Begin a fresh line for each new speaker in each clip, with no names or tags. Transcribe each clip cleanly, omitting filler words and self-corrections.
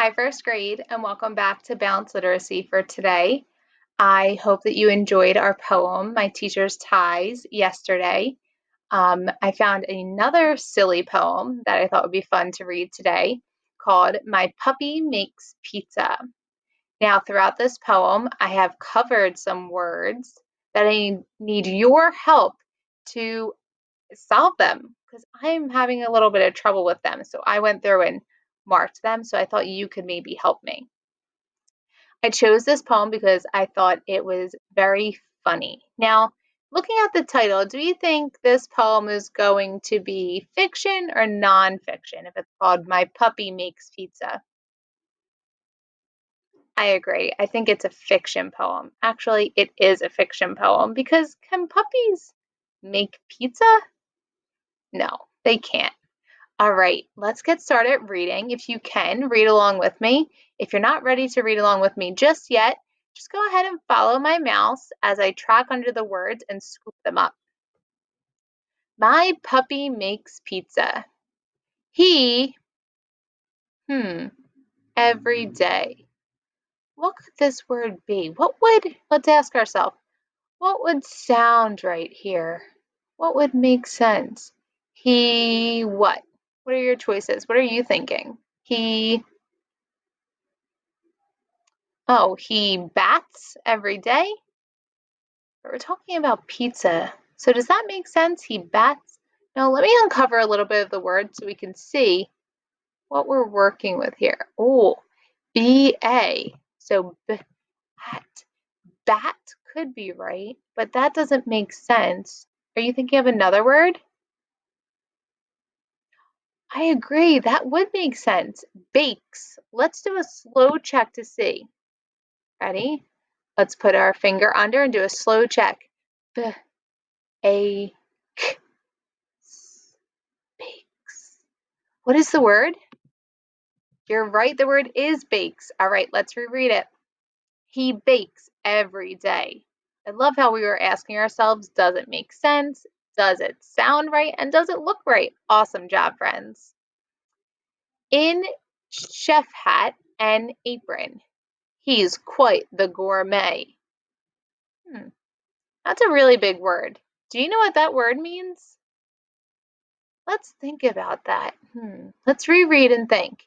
Hi, first grade, and welcome back to Balanced Literacy for today. I hope that you enjoyed our poem, My Teacher's Ties, yesterday. I found another silly poem that I thought would be fun to read today called My Puppy Makes Pizza. Now, throughout this poem, I have covered some words that I need your help to solve them because I'm having a little bit of trouble with them. So I went through and marked them. So I thought you could maybe help me. I chose this poem because I thought it was very funny. Now, looking at the title, do you think this poem is going to be fiction or nonfiction if it's called My Puppy Makes Pizza? I agree. I think it's a fiction poem. Actually, it is a fiction poem because can puppies make pizza? No, they can't. All right, let's get started reading. If you can, read along with me. If you're not ready to read along with me just yet, just go ahead and follow my mouse as I track under the words and scoop them up. My puppy makes pizza. He, every day. What could this word be? Let's ask ourselves, what would sound right here? What would make sense? He, what? What are your choices? What are you thinking? He bats every day? But we're talking about pizza. So does that make sense? He bats? Now let me uncover a little bit of the word so we can see what we're working with here. Oh, B-A. So bat. Bat could be right, but that doesn't make sense. Are you thinking of another word? I agree, that would make sense. Bakes. Let's do a slow check to see. Ready? Let's put our finger under and do a slow check. B-A-K-S. Bakes. What is the word? You're right, the word is bakes. All right, let's reread it. He bakes every day. I love how we were asking ourselves, does it make sense? Does it sound right? And does it look right? Awesome job, friends. In chef hat and apron, he's quite the gourmet. That's a really big word. Do you know what that word means? Let's think about that. Let's reread and think.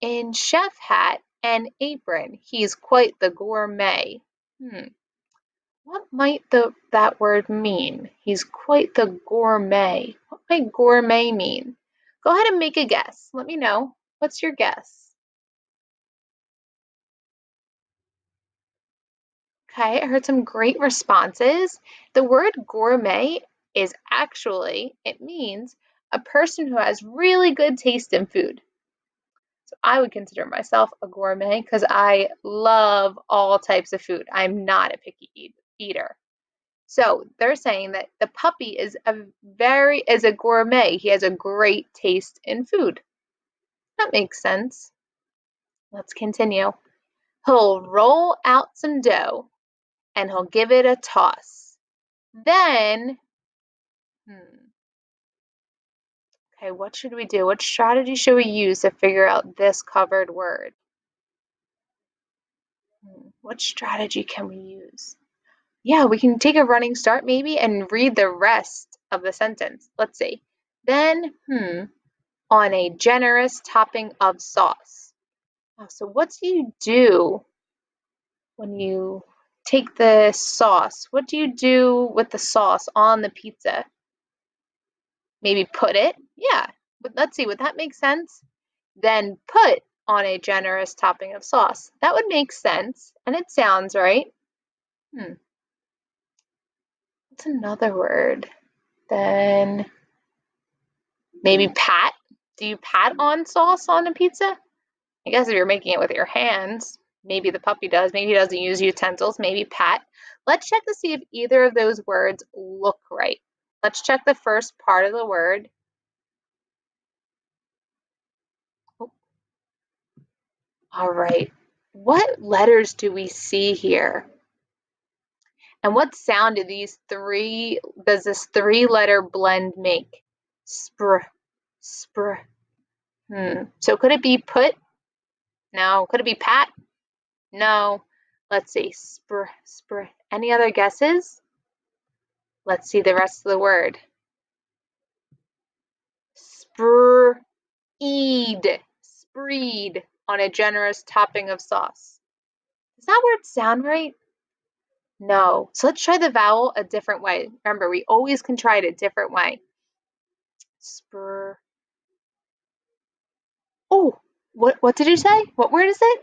In chef hat and apron, he's quite the gourmet. What might that word mean? He's quite the gourmet. What might gourmet mean? Go ahead and make a guess. Let me know. What's your guess? Okay, I heard some great responses. The word gourmet it means a person who has really good taste in food. So I would consider myself a gourmet because I love all types of food. I'm not a picky eater. So they're saying that the puppy is a gourmet. He has a great taste in food. That makes sense. Let's continue. He'll roll out some dough and he'll give it a toss. Then, okay, what should we do? What strategy should we use to figure out this covered word? What strategy can we use? Yeah, we can take a running start maybe and read the rest of the sentence. Let's see. Then, on a generous topping of sauce. So what do you do when you take the sauce? What do you do with the sauce on the pizza? Maybe put it? Yeah, but let's see, would that make sense? Then put on a generous topping of sauce. That would make sense, and it sounds right. What's another word? Then maybe pat. Do you pat on sauce on a pizza? I guess if you're making it with your hands, maybe the puppy does. Maybe he doesn't use utensils. Maybe pat. Let's check to see if either of those words look right. Let's check the first part of the word. Oh, all right. What letters do we see here? And what sound does this three-letter blend make? Spr, spr. So could it be put? No. Could it be Pat? No. Let's see. Any other guesses? Let's see the rest of the word. Spreed. Spreed on a generous topping of sauce. Does that word sound right? No. So let's try the vowel a different way. Remember, we always can try it a different way. Oh, what did you say? What word is it?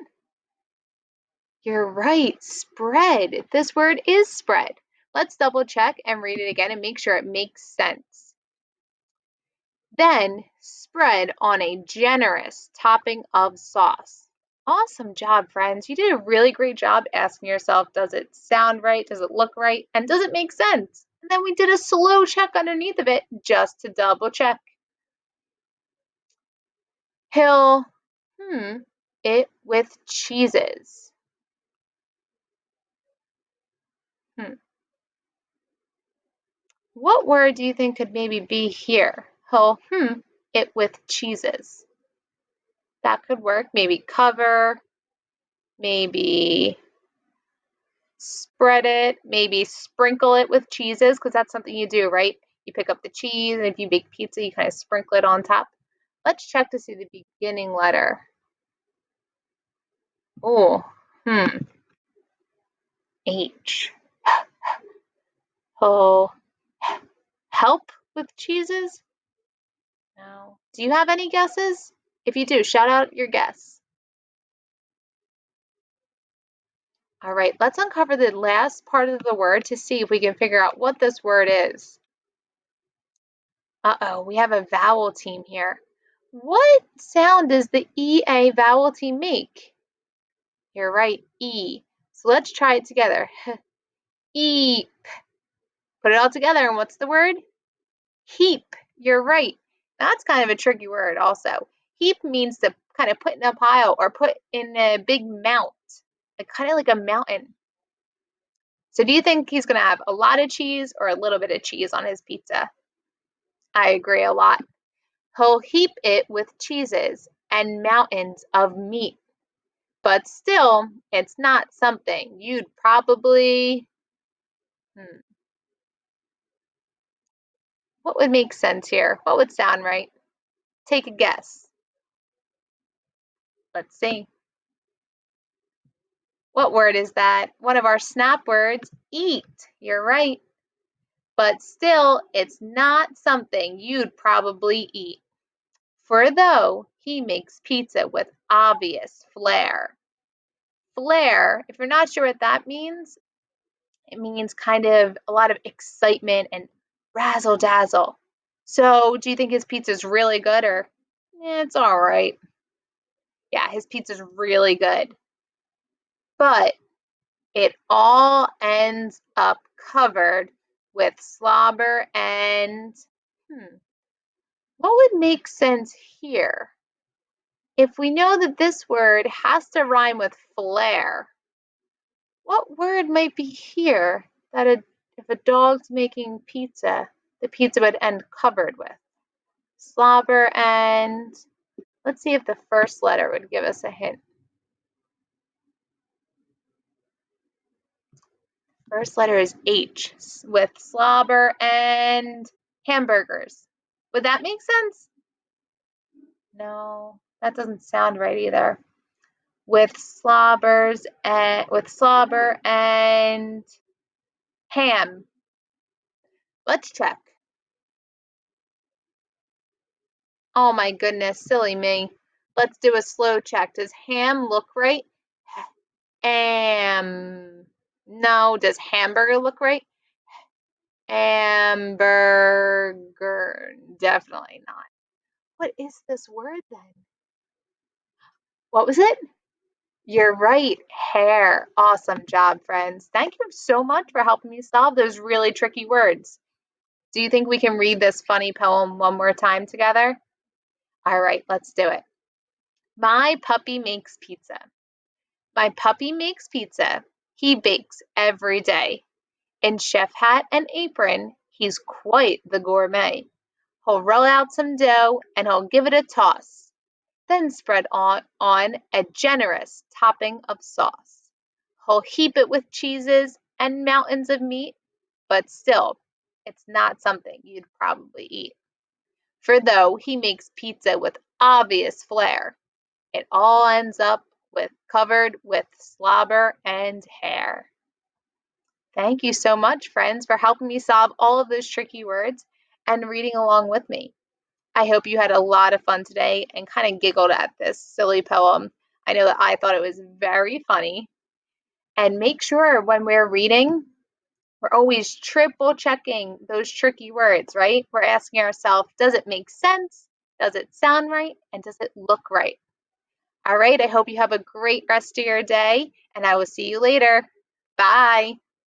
You're right, spread. This word is spread. Let's double check and read it again and make sure it makes sense. Then spread on a generous topping of sauce. Awesome job, friends. You did a really great job asking yourself, does it sound right? Does it look right? And does it make sense? And then we did a slow check underneath of it just to double check. He'll it with cheeses. What word do you think could maybe be here? He'll it with cheeses. That could work. Maybe cover, maybe spread it, maybe sprinkle it with cheeses, because that's something you do, right? You pick up the cheese, and if you bake pizza, you kind of sprinkle it on top. Let's check to see the beginning letter. Oh, H. Oh, help with cheeses? No. Do you have any guesses? If you do, shout out your guess. All right, let's uncover the last part of the word to see if we can figure out what this word is. Uh-oh, we have a vowel team here. What sound does the EA vowel team make? You're right, E. So let's try it together. Eep. Put it all together, and what's the word? Heap. You're right. That's kind of a tricky word also. Heap means to kind of put in a pile or put in a big mount, kind of like a mountain. So do you think he's going to have a lot of cheese or a little bit of cheese on his pizza? I agree a lot. He'll heap it with cheeses and mountains of meat. But still, it's not something you'd probably... What would make sense here? What would sound right? Take a guess. Let's see. What word is that? One of our snap words, eat. You're right. But still, it's not something you'd probably eat. For though he makes pizza with obvious flair. Flair, if you're not sure what that means, it means kind of a lot of excitement and razzle dazzle. So, do you think his pizza's really good or it's all right? Yeah, his pizza's really good. But it all ends up covered with slobber and what would make sense here? If we know that this word has to rhyme with flair, what word might be here that if a dog's making pizza, the pizza would end covered with? Slobber and let's see if the first letter would give us a hint. First letter is H with slobber and hamburgers. Would that make sense? No, that doesn't sound right either. With slobber and ham. Let's check. Oh my goodness, silly me. Let's do a slow check. Does ham look right? No. Does hamburger look right? Hamburger. Definitely not. What is this word then? What was it? You're right, hair. Awesome job, friends. Thank you so much for helping me solve those really tricky words. Do you think we can read this funny poem one more time together? All right, let's do it. My puppy makes pizza. My puppy makes pizza. He bakes every day. In chef hat and apron, he's quite the gourmet. He'll roll out some dough and he'll give it a toss. then spread on a generous topping of sauce. He'll heap it with cheeses and mountains of meat, but still, it's not something you'd probably eat. For though he makes pizza with obvious flair, it all ends up covered with slobber and hair. Thank you so much, friends, for helping me solve all of those tricky words and reading along with me. I hope you had a lot of fun today and kind of giggled at this silly poem. I know that I thought it was very funny. And make sure when we're reading, we're always triple checking those tricky words, right? We're asking ourselves, does it make sense? Does it sound right? And does it look right? All right, I hope you have a great rest of your day, and I will see you later. Bye.